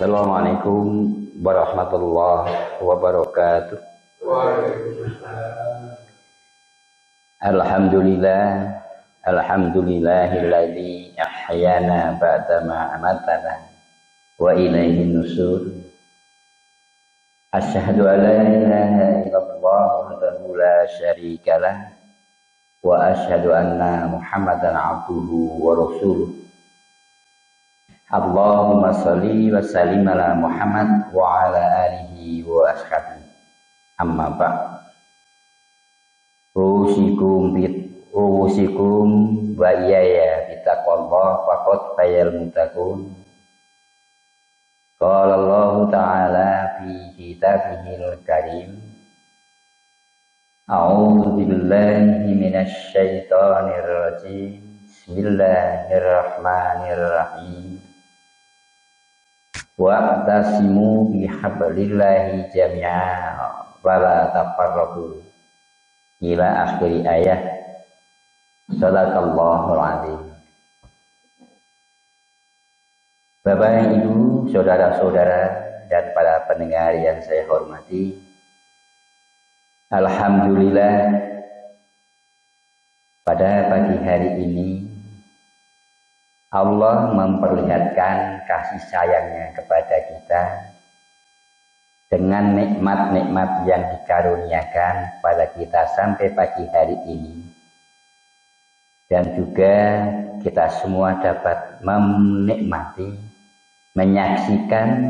Assalamualaikum warahmatullahi wabarakatuh. Alhamdulillahilladzi ahyana ba'dama amatana wa ilaihin nusur. Asyhadu an la ilaha illallah wahdahu la syarikalah wa asyhadu anna Muhammadan abduhu wa rasuluh. Allahumma sholli wa sallim ala Muhammad wa ala alihi wa ashabihi. Amma ba'd. Usikum wa iyaya bitaqwallah faqad fayal muttaqun. Qala Allah ta'ala fi kitabihil karim. A'udzu billahi minasy syaithanir rajim. Bismillahirrahmanirrahim. Wa'tasimu bihablillahi jami'a wa la tafarraqu ila akhir ayat. Shadaqallahul azim. Bapak, Ibu, saudara-saudara dan para pendengar yang saya hormati, alhamdulillah pada pagi hari ini Allah memperlihatkan kasih sayangnya kepada kita dengan nikmat-nikmat yang dikaruniakan pada kita sampai pagi hari ini. Dan juga kita semua dapat menikmati, menyaksikan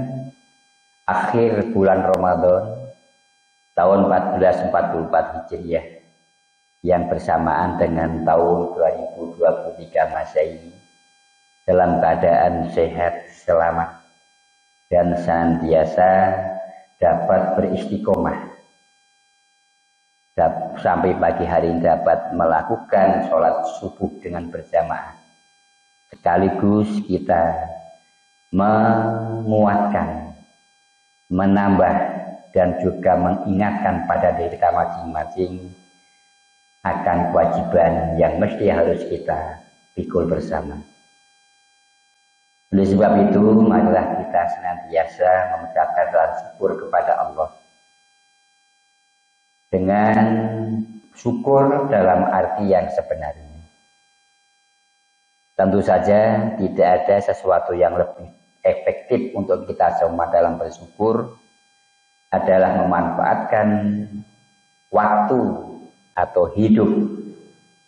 akhir bulan Ramadan tahun 1444 Hijriah yang bersamaan dengan tahun 2023 Masehi dalam keadaan sehat, selamat, dan senantiasa dapat beristiqomah sampai pagi hari ini dapat melakukan sholat subuh dengan berjamaah. Sekaligus kita menguatkan, menambah, dan juga mengingatkan pada diri kita masing-masing akan kewajiban yang mesti harus kita pikul bersama. Oleh sebab itu, marilah kita senantiasa mengucapkan rasa syukur kepada Allah. Dengan syukur dalam arti yang sebenarnya. Tentu saja tidak ada sesuatu yang lebih efektif untuk kita semua dalam bersyukur adalah memanfaatkan waktu atau hidup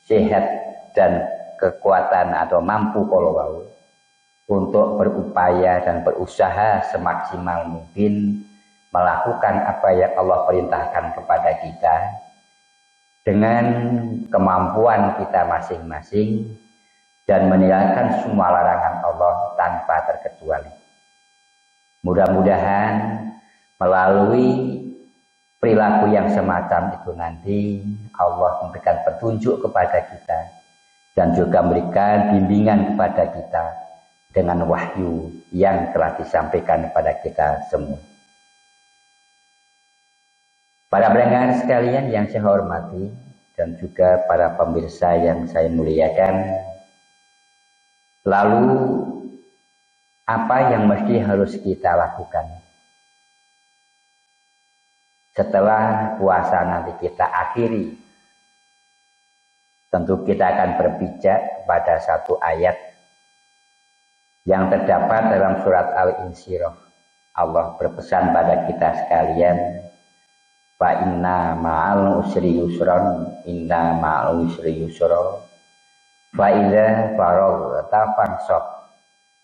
sehat dan kekuatan atau mampu kalau mau untuk berupaya dan berusaha semaksimal mungkin melakukan apa yang Allah perintahkan kepada kita dengan kemampuan kita masing-masing dan meninggalkan semua larangan Allah tanpa terkecuali. Mudah-mudahan melalui perilaku yang semacam itu nanti Allah memberikan petunjuk kepada kita dan juga memberikan bimbingan kepada kita dengan wahyu yang telah disampaikan kepada kita semua. Para pendengar sekalian yang saya hormati dan juga para pemirsa yang saya muliakan, lalu apa yang mesti harus kita lakukan setelah puasa nanti kita akhiri? Tentu kita akan berpijak pada satu ayat yang terdapat dalam surat Al-Insyirah. Allah berpesan pada kita sekalian, fa inna ma'al usri yusran, inna ma'al usri yusra, fa idza faraghta fansab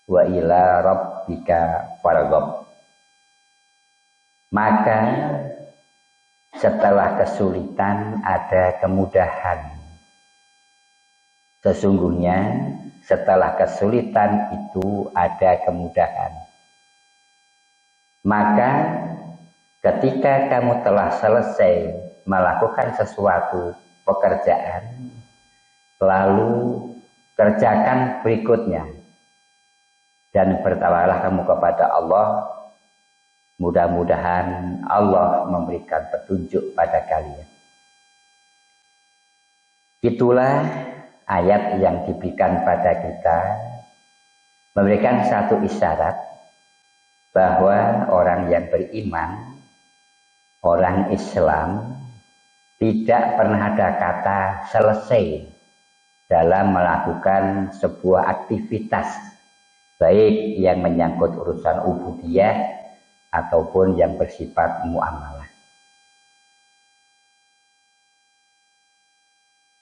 wa ila rabbika farghab. Maka setelah kesulitan ada kemudahan. Sesungguhnya setelah kesulitan itu ada kemudahan. Maka ketika kamu telah selesai melakukan sesuatu pekerjaan, lalu kerjakan berikutnya dan bertawakallah kamu kepada Allah. Mudah-mudahan Allah memberikan petunjuk pada kalian. Itulah ayat yang diberikan pada kita, memberikan satu isyarat bahwa orang yang beriman, orang Islam, tidak pernah ada kata selesai dalam melakukan sebuah aktivitas, baik yang menyangkut urusan ubudiyah ataupun yang bersifat muamalah.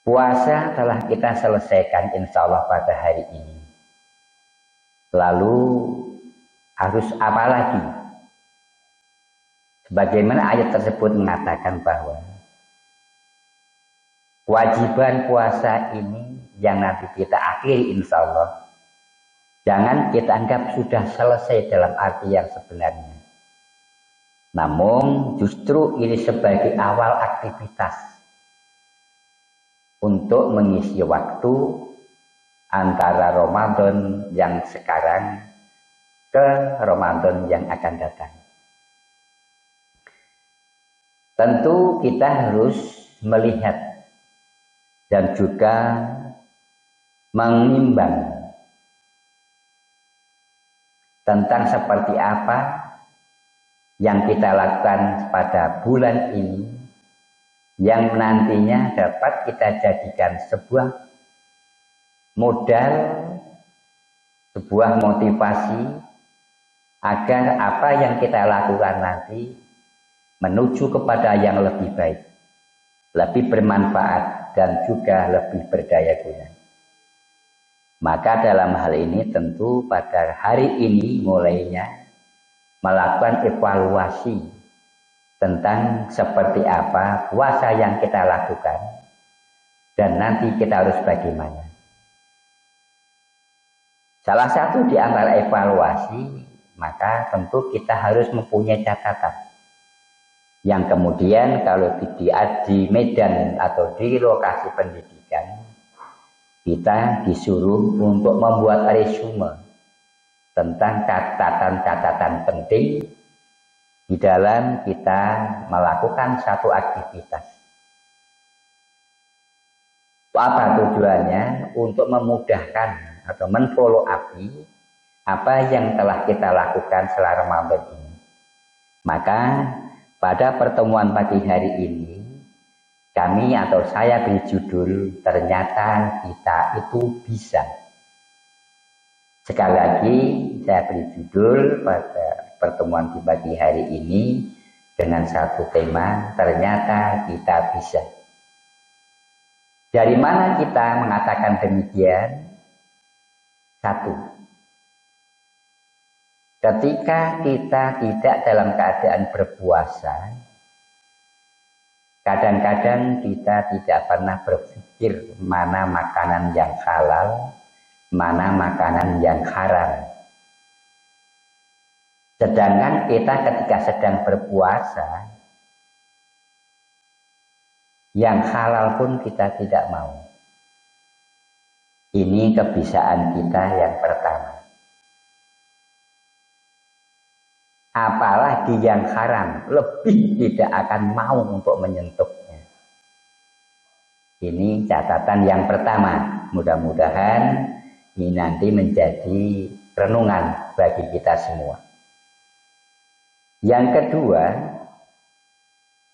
Puasa telah kita selesaikan insya Allah pada hari ini. Lalu harus apa lagi? Sebagaimana ayat tersebut mengatakan bahwa kewajiban puasa ini yang nanti kita akhiri insya Allah, jangan kita anggap sudah selesai dalam arti yang sebenarnya. Namun justru ini sebagai awal aktivitas untuk mengisi waktu antara Ramadan yang sekarang ke Ramadan yang akan datang. Tentu kita harus melihat dan juga menimbang tentang seperti apa yang kita lakukan pada bulan ini, yang nantinya dapat kita jadikan sebuah modal, sebuah motivasi agar apa yang kita lakukan nanti menuju kepada yang lebih baik, lebih bermanfaat dan juga lebih berdaya guna. Maka dalam hal ini tentu pada hari ini mulainya melakukan evaluasi tentang seperti apa puasa yang kita lakukan dan nanti kita harus bagaimana. Salah satu di antara evaluasi, maka tentu kita harus mempunyai catatan yang kemudian kalau di medan atau di lokasi pendidikan kita disuruh untuk membuat resume tentang catatan-catatan penting di dalam kita melakukan satu aktivitas. Apa tujuannya? Untuk memudahkan atau men-follow up apa yang telah kita lakukan selama Ramadan ini. Maka pada pertemuan pagi hari ini kami atau saya beri judul ternyata kita itu bisa. Sekali lagi saya beri judul pada pertemuan di pagi hari ini dengan satu tema ternyata kita bisa. Dari mana kita mengatakan demikian? Satu, ketika kita tidak dalam keadaan berpuasa, kadang-kadang kita tidak pernah berpikir mana makanan yang halal, mana makanan yang haram. Sedangkan kita ketika sedang berpuasa, yang halal pun kita tidak mau. Ini kebiasaan kita yang pertama. Apalagi yang haram, lebih tidak akan mau untuk menyentuhnya. Ini catatan yang pertama. Mudah-mudahan ini nanti menjadi renungan bagi kita semua. Yang kedua,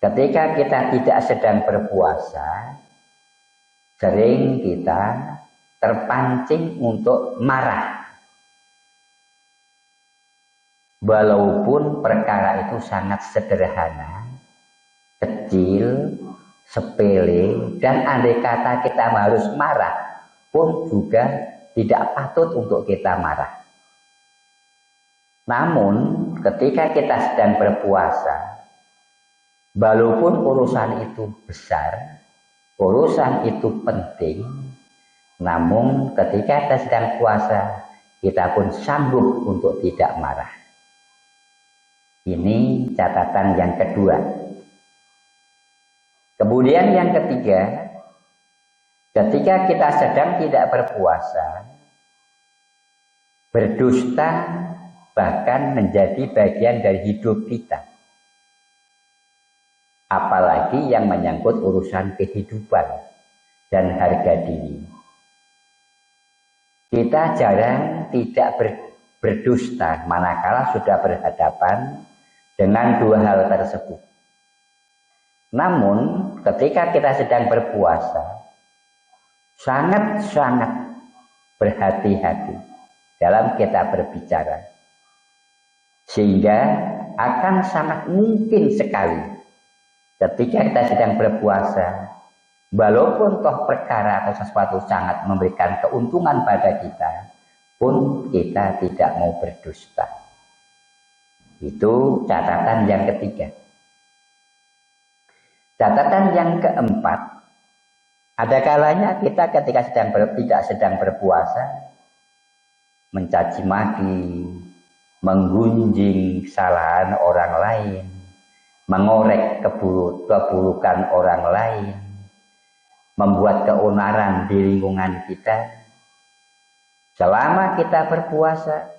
ketika kita tidak sedang berpuasa, sering kita terpancing untuk marah. Walaupun perkara itu sangat sederhana, kecil, sepele, dan andai kata kita harus marah, pun juga tidak patut untuk kita marah. Namun, ketika kita sedang berpuasa, walaupun urusan itu besar, urusan itu penting, namun ketika kita sedang puasa, kita pun sanggup untuk tidak marah. Ini catatan yang kedua. Kemudian yang ketiga, ketika kita sedang tidak berpuasa, berdusta bahkan menjadi bagian dari hidup kita. Apalagi yang menyangkut urusan kehidupan dan harga diri. Kita jarang tidak berdusta manakala sudah berhadapan dengan dua hal tersebut. Namun ketika kita sedang berpuasa, sangat-sangat berhati-hati dalam kita berbicara, sehingga akan sangat mungkin sekali ketika kita sedang berpuasa, walaupun toh perkara atau sesuatu sangat memberikan keuntungan pada kita, pun kita tidak mau berdusta. Itu catatan yang ketiga. Catatan yang keempat, ada kalanya kita ketika tidak sedang berpuasa, mencaci maki, menggunjing kesalahan orang lain, mengorek keburukan orang lain, membuat keonaran di lingkungan kita. Selama kita berpuasa,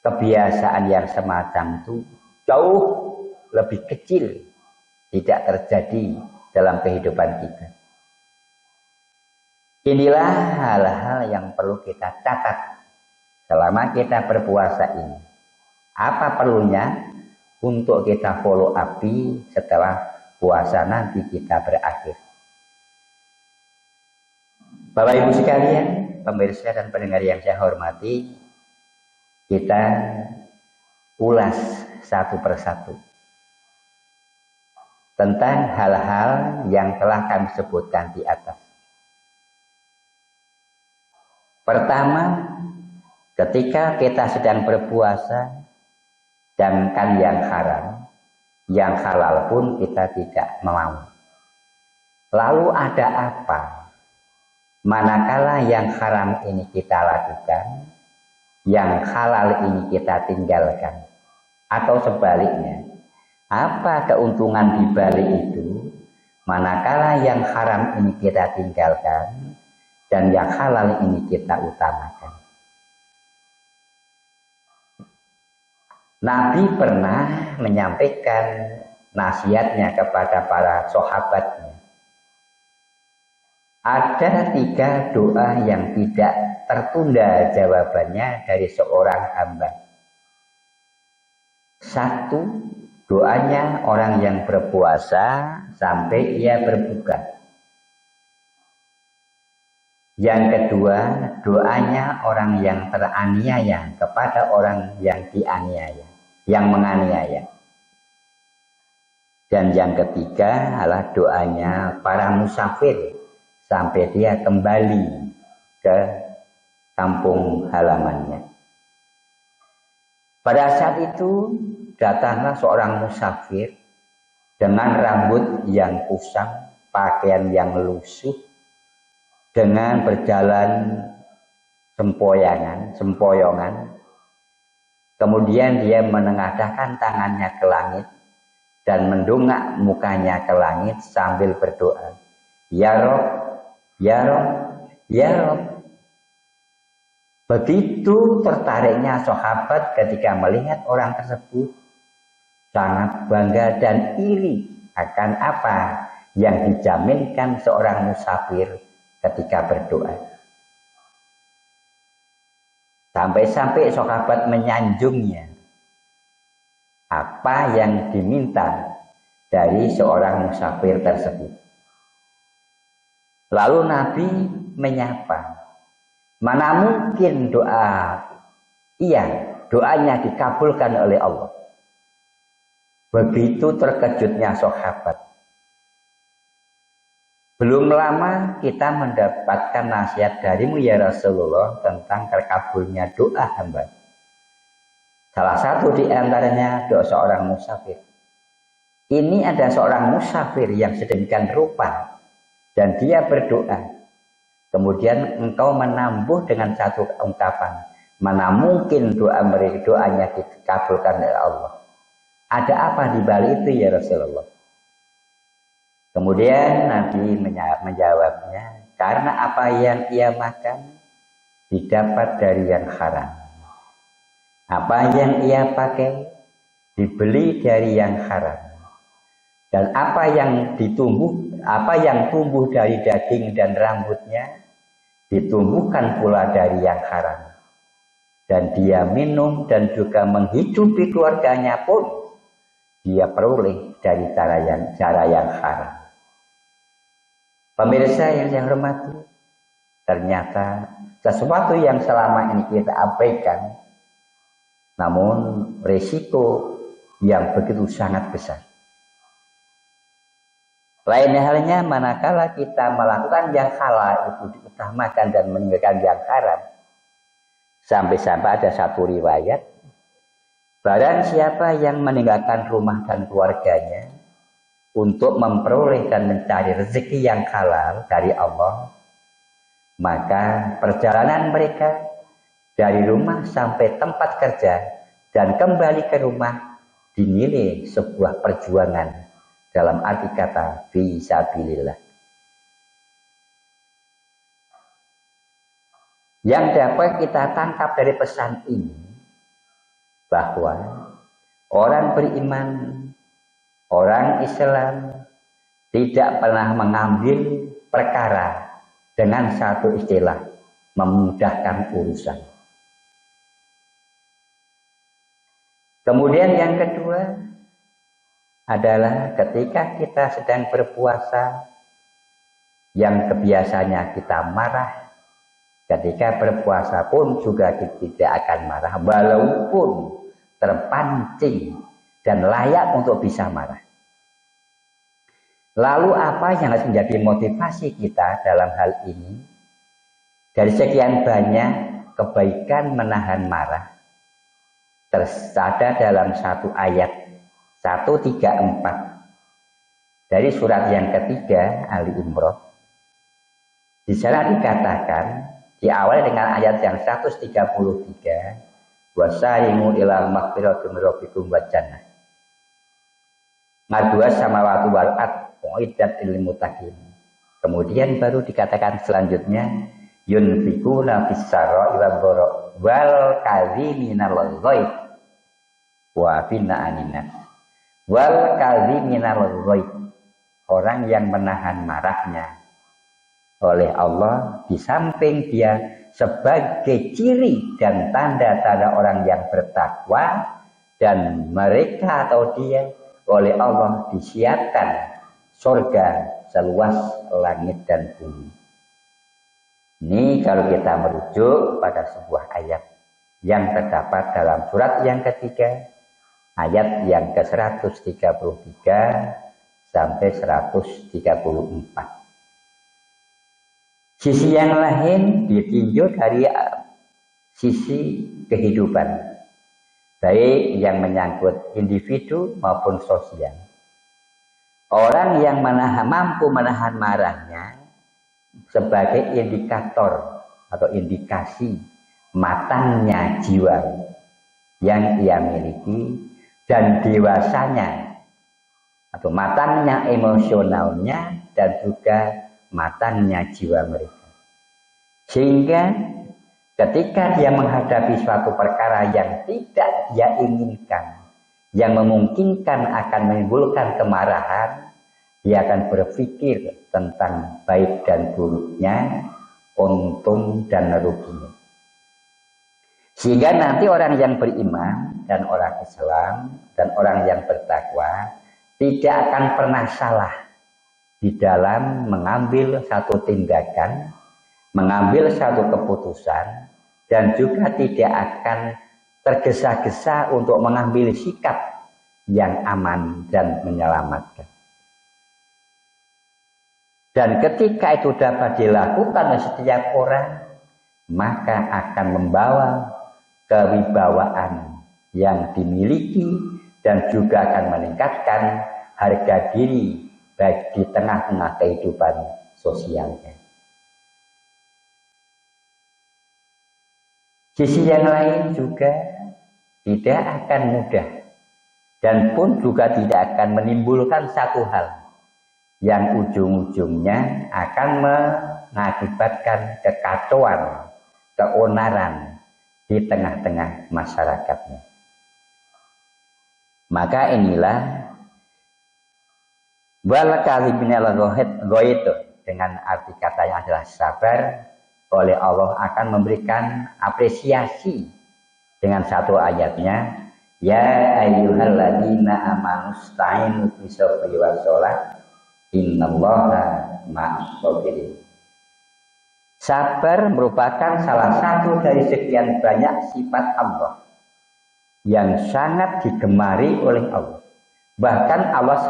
kebiasaan yang semacam itu jauh lebih kecil, tidak terjadi dalam kehidupan kita. Inilah hal-hal yang perlu kita catat selama kita berpuasa ini. Apa perlunya untuk kita follow up setelah puasa nanti kita berakhir. Bapak Ibu sekalian, pemirsa dan pendengar yang saya hormati, kita ulas satu persatu tentang hal-hal yang telah kami sebutkan di atas. Pertama, ketika kita sedang berpuasa, jangankan yang haram, yang halal pun kita tidak mau. Lalu ada apa? Manakala yang haram ini kita lakukan, yang halal ini kita tinggalkan, atau sebaliknya, apa keuntungan di balik itu? Manakala yang haram ini kita tinggalkan dan yang halal ini kita utamakan. Nabi pernah menyampaikan nasihatnya kepada para sahabatnya. Ada 3 doa yang tidak tertunda jawabannya dari seorang hamba. 1, doanya orang yang berpuasa sampai ia berbuka. Yang kedua, doanya orang yang teraniaya kepada orang yang dianiaya, yang menganiaya. Dan yang ketiga adalah doanya para musafir sampai dia kembali ke kampung halamannya. Pada saat itu datanglah seorang musafir dengan rambut yang kusam, pakaian yang lusuh, dengan berjalan sempoyongan. Kemudian dia menengadahkan tangannya ke langit dan mendongak mukanya ke langit sambil berdoa, Ya Rob, Ya Rob, Ya Rob. Begitu tertariknya sahabat ketika melihat orang tersebut, sangat bangga dan iri akan apa yang dijaminkan seorang musafir ketika berdoa. Sampai-sampai sahabat menyanjungnya apa yang diminta dari seorang musafir tersebut. Lalu Nabi menyapa, mana mungkin doanya dikabulkan oleh Allah. Begitu terkejutnya sahabat. Belum lama kita mendapatkan nasihat darimu ya Rasulullah tentang terkabulnya doa hamba. Salah satu di antaranya doa seorang musafir. Ini ada seorang musafir yang sedemikian rupa dan dia berdoa. Kemudian engkau menambuh dengan satu ungkapan, mana mungkin doanya dikabulkan oleh Allah. Ada apa di balik itu ya Rasulullah? Kemudian Nabi menjawabnya, karena apa yang ia makan didapat dari yang haram. Apa yang ia pakai dibeli dari yang haram. Dan apa yang tumbuh dari daging dan rambutnya ditumbuhkan pula dari yang haram. dan dia minum dan juga menghidupi keluarganya pun dia peroleh dari cara yang haram. Pemirsa yang saya hormati, ternyata sesuatu yang selama ini kita abaikan, namun risiko yang begitu sangat besar. Lain halnya manakala kita melakukan yang halal itu diutamakan dan meninggalkan yang haram. Sampai-sampai ada satu riwayat, barang siapa yang meninggalkan rumah dan keluarganya untuk memperoleh dan mencari rezeki yang halal dari Allah, maka perjalanan mereka dari rumah sampai tempat kerja dan kembali ke rumah dinilai sebuah perjuangan dalam arti kata fi sabilillah. Yang dapat kita tangkap dari pesan ini bahwa orang beriman, orang Islam tidak pernah mengambil perkara dengan satu istilah memudahkan urusan. Kemudian yang kedua adalah ketika kita sedang berpuasa yang kebiasaannya kita marah, ketika berpuasa pun juga kita tidak akan marah walaupun terpancing dan layak untuk bisa marah. Lalu apa yang harus menjadi motivasi kita dalam hal ini? Dari sekian banyak kebaikan menahan marah, terada dalam satu ayat 134 dari surat yang ketiga Ali Imran. Di sana dikatakan, diawali dengan ayat yang 133, wasarimu ila maghfiratin min rabbikum wa jannah. Madua samawati wal ard uiddat lil muttaqin. Kemudian baru dikatakan selanjutnya, yunfikuna fis-sarra'i wad-dharra wal kadhiminal ghaidh wa fina aninas. Wal kadhiminal ghaidh, orang yang menahan marahnya oleh Allah, di samping dia sebagai ciri dan tanda-tanda orang yang bertakwa, dan mereka atau dia oleh Allah disiapkan surga seluas langit dan bumi. Ini kalau kita merujuk pada sebuah ayat yang terdapat dalam surat yang ketiga, ayat yang ke-133 sampai 134. Sisi yang lain ditinjau dari sisi kehidupan, baik yang menyangkut individu maupun sosial. Orang yang mampu menahan marahnya sebagai indikator atau indikasi matangnya jiwa yang ia miliki dan dewasanya atau matangnya emosionalnya dan juga matangnya jiwa mereka. Sehingga ketika dia menghadapi suatu perkara yang tidak dia inginkan, yang memungkinkan akan menimbulkan kemarahan, dia akan berpikir tentang baik dan buruknya, untung dan ruginya. Sehingga nanti orang yang beriman dan orang Islam dan orang yang bertakwa tidak akan pernah salah di dalam mengambil satu tindakan, mengambil satu keputusan, dan juga tidak akan tergesa-gesa untuk mengambil sikap yang aman dan menyelamatkan. Dan ketika itu dapat dilakukan oleh setiap orang, maka akan membawa kewibawaan yang dimiliki dan juga akan meningkatkan harga diri baik di tengah-tengah kehidupan sosialnya. Sisi yang lain juga tidak akan mudah dan pun juga tidak akan menimbulkan satu hal yang ujung-ujungnya akan mengakibatkan kekacauan, keonaran di tengah-tengah masyarakatnya. Maka inilah wal kadhiminal ghaidh, dengan arti katanya adalah sabar, oleh Allah akan memberikan apresiasi dengan satu ayatnya, ya ayyuhalladzina amanu sta'inu bis-sabri was-shalah innallaha ma'as sabirin. Sabar merupakan salah satu dari sekian banyak sifat Allah yang sangat digemari oleh Allah. Bahkan Allah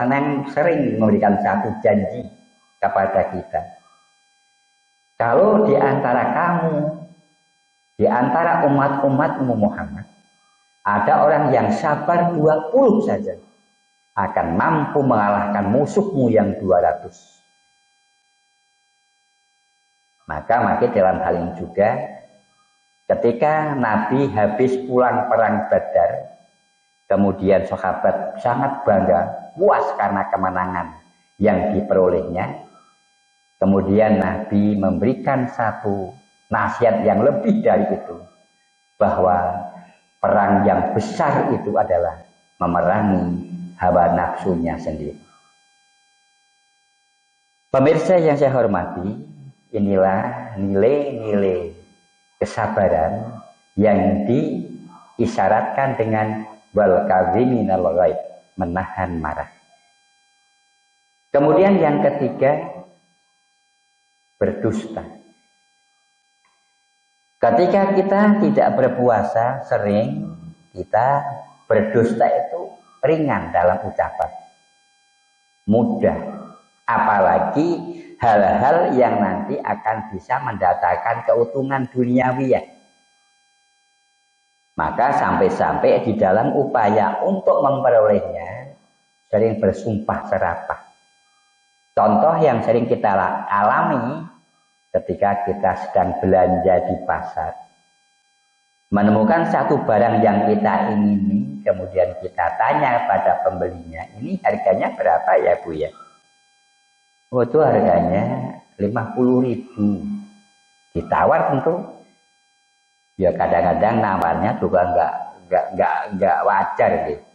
sering memberikan satu janji kepada kita. Kalau di antara kamu, di antara umat-umatmu Muhammad, ada orang yang sabar 20 saja, akan mampu mengalahkan musuhmu yang 200. Maka dalam hal ini juga, ketika Nabi habis pulang perang Badar, kemudian sahabat sangat bangga, puas karena kemenangan yang diperolehnya. Kemudian Nabi memberikan satu nasihat yang lebih dari itu, bahwa perang yang besar itu adalah memerangi hawa nafsunya sendiri. Pemirsa yang saya hormati, inilah nilai-nilai kesabaran yang diisyaratkan dengan wal kaziminal ghaid, menahan marah. Kemudian yang ketiga, berdusta. Ketika kita tidak berpuasa, sering kita berdusta itu ringan dalam ucapan, mudah, apalagi hal-hal yang nanti akan bisa mendatangkan keuntungan duniawi. Maka sampai-sampai di dalam upaya untuk memperolehnya sering bersumpah serapah. Contoh yang sering kita alami ketika kita sedang belanja di pasar, menemukan satu barang yang kita ingini, kemudian kita tanya pada pembelinya, ini harganya berapa ya Bu ya? Oh, itu harganya 50.000. Ditawar tentu, ya kadang-kadang nawarnya juga nggak wajar gitu.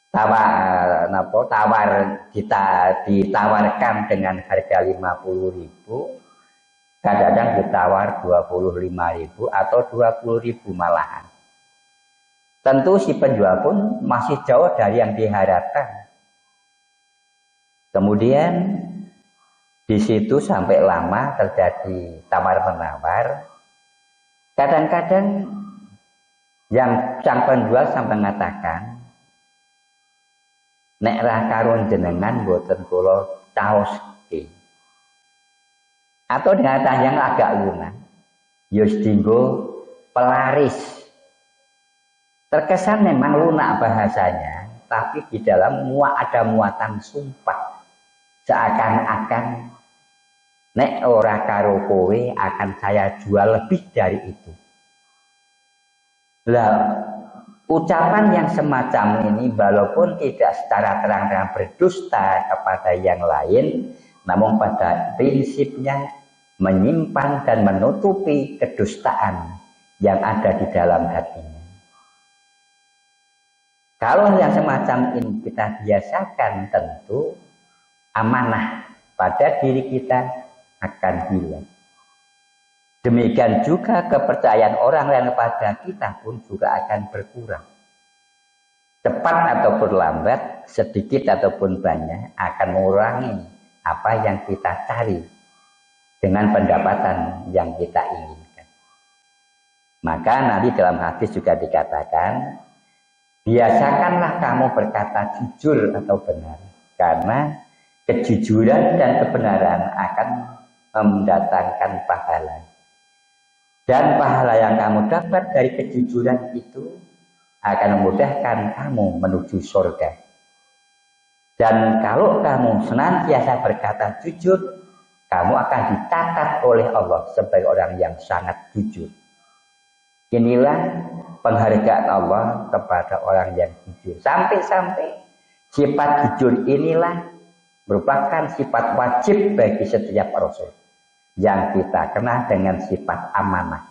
Tawar kita ditawarkan dengan harga 50.000, kadang-kadang ditawar 25.000 atau 20.000 malahan. Tentu si penjual pun masih jauh dari yang diharapkan. Kemudian di situ sampai lama terjadi tawar-menawar. Kadang-kadang yang sang penjual sampai mengatakan, nek ra karun jenengan boten kula caos iki. Atau dengan yang agak lunak, yus dinggo pelaris. Terkesan memang lunak bahasanya, tapi di dalam ada muatan sumpah. Seakan-akan nek ora karo kowe akan saya jual lebih dari itu. Lah, ucapan yang semacam ini walaupun tidak secara terang-terangan berdusta kepada yang lain, namun pada prinsipnya menyimpan dan menutupi kedustaan yang ada di dalam hatinya. Kalau yang semacam ini kita biasakan, tentu amanah pada diri kita akan hilang. Demikian juga kepercayaan orang lain kepada kita pun juga akan berkurang. Cepat ataupun lambat, sedikit ataupun banyak, akan mengurangi apa yang kita cari dengan pendapatan yang kita inginkan. Maka nanti dalam hadis juga dikatakan, biasakanlah kamu berkata jujur atau benar, karena kejujuran dan kebenaran akan mendatangkan pahala. Dan pahala yang kamu dapat dari kejujuran itu akan memudahkan kamu menuju surga. Dan kalau kamu senantiasa berkata jujur, kamu akan dicatat oleh Allah sebagai orang yang sangat jujur. Inilah penghargaan Allah kepada orang yang jujur. Sampai-sampai sifat jujur inilah merupakan sifat wajib bagi setiap rasul yang kita kenal dengan sifat amanah,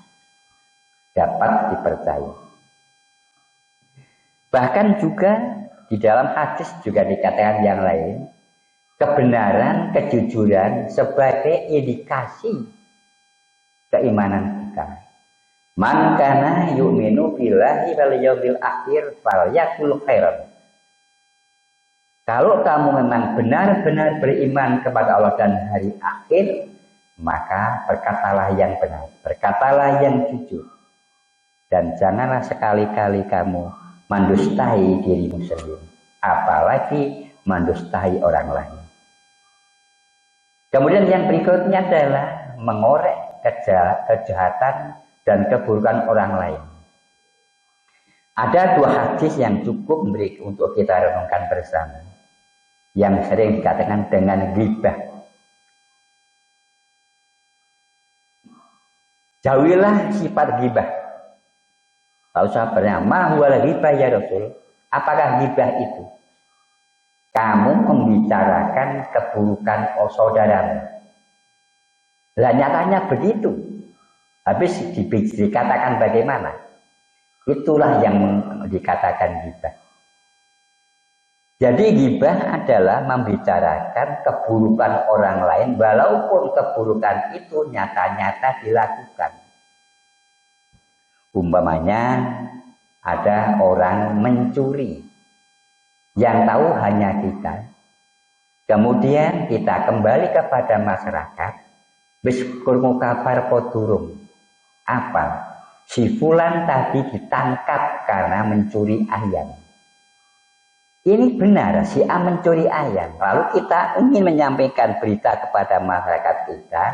dapat dipercaya. Bahkan juga di dalam hadis juga dikatakan yang lain, kebenaran, kejujuran sebagai indikasi keimanan kita. Man kana yu'minu billahi wal yaumil akhir falyakul khairan. Kalau kamu memang benar-benar beriman kepada Allah dan hari akhir, maka berkatalah yang benar, berkatalah yang jujur. Dan janganlah sekali-kali kamu mendustai dirimu sendiri, apalagi mendustai orang lain. Kemudian yang berikutnya adalah mengorek kejahatan dan keburukan orang lain. Ada dua hadis yang cukup untuk kita renungkan bersama, yang sering dikatakan dengan ghibah. Jauhilah sifat ghibah. Lalu sahabatnya, ma huwal ghibah ya Rasul? Apakah ghibah itu? Kamu membicarakan keburukan saudaramu. Lah nyatanya begitu. Habis dikatakan bagaimana? Itulah yang dikatakan ghibah. Jadi ghibah adalah membicarakan keburukan orang lain walaupun keburukan itu nyata-nyata dilakukan. Umpamanya ada orang mencuri, yang tahu hanya kita. Kemudian kita kembali kepada masyarakat, wis krungu kabar podurung. Apa? Si fulan tadi ditangkap karena mencuri ayam. Ini benar, si A mencuri ayam. Lalu kita ingin menyampaikan berita kepada masyarakat kita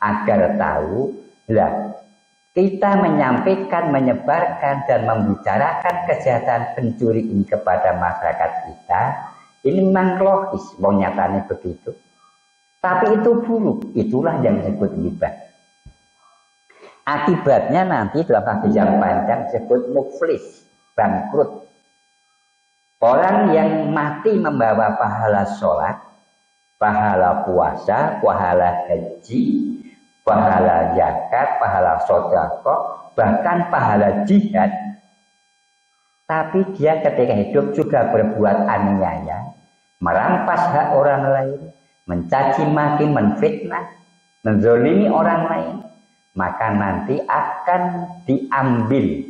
agar tahu, lah kita menyampaikan, menyebarkan dan membicarakan kejahatan pencuri ini kepada masyarakat kita. Ini memang logis, nyatanya begitu. Tapi itu buruk, itulah yang disebut ghibah. Akibatnya nanti dalam hadis yang panjang disebut muflis, bangkrut. Orang yang mati membawa pahala sholat, pahala puasa, pahala haji, pahala zakat, pahala sedekah, bahkan pahala jihad. Tapi dia ketika hidup juga berbuat aniaya, merampas hak orang lain, mencaci maki, menfitnah, menzolimi orang lain. Maka nanti akan diambil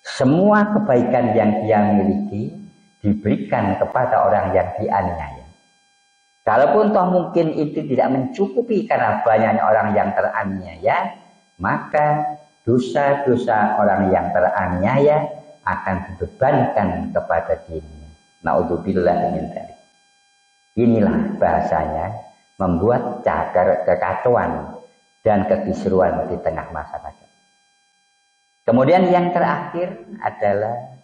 semua kebaikan yang dia miliki, diberikan kepada orang yang dianiaya. Kalaupun toh mungkin itu tidak mencukupi karena banyaknya orang yang teraniaya, maka dosa-dosa orang yang teraniaya akan dibebankan kepada dirinya. Naudzubillah min dzalik. Inilah bahasanya membuat cagar kekacauan dan kekisruan di tengah masyarakat. Kemudian yang terakhir adalah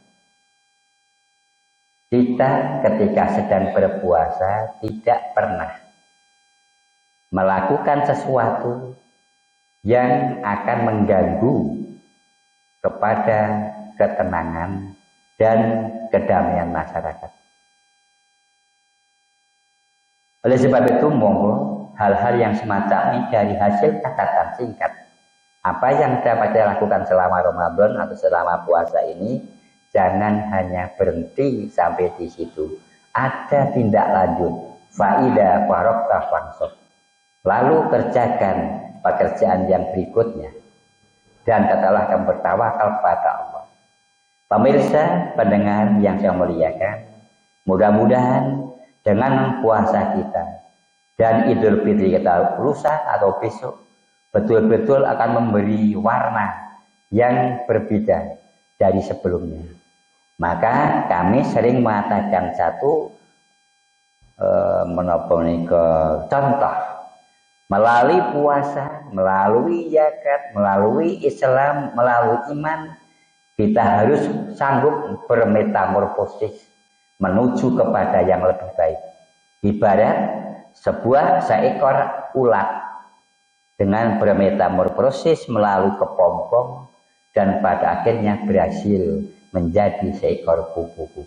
kita ketika sedang berpuasa tidak pernah melakukan sesuatu yang akan mengganggu kepada ketenangan dan kedamaian masyarakat. Oleh sebab itu, monggo hal-hal yang semacam ini dari hasil catatan singkat. Apa yang dapat dilakukan selama Ramadan atau selama puasa ini, jangan hanya berhenti sampai di situ. Ada tindak lanjut. Fa'ida faraqta fansab. Lalu kerjakan pekerjaan yang berikutnya. Dan katalah kamu bertawakal pada Allah. Pemirsa, pendengar yang saya muliakan, mudah-mudahan dengan puasa kita dan Idul Fitri kita lusa atau besok betul-betul akan memberi warna yang berbeda dari sebelumnya. Maka kami sering mengatakan satu contoh melalui puasa, melalui zakat, melalui Islam, melalui iman, kita harus sanggup bermetamorfosis menuju kepada yang lebih baik. Ibarat seekor ulat dengan bermetamorfosis melalui kepompong dan pada akhirnya berhasil menjadi seekor kupu-kupu.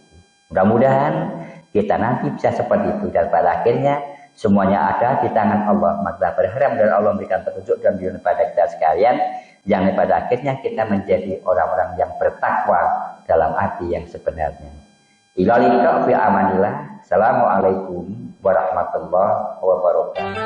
Mudah-mudahan kita nanti bisa seperti itu dan pada akhirnya semuanya ada di tangan Allah. Maka berharap dan Allah memberikan petunjuk dan bimbingan pada kita sekalian yang pada akhirnya kita menjadi orang-orang yang bertakwa dalam arti yang sebenarnya. Ila liqa fi amanillah. Assalamualaikum warahmatullahi wabarakatuh.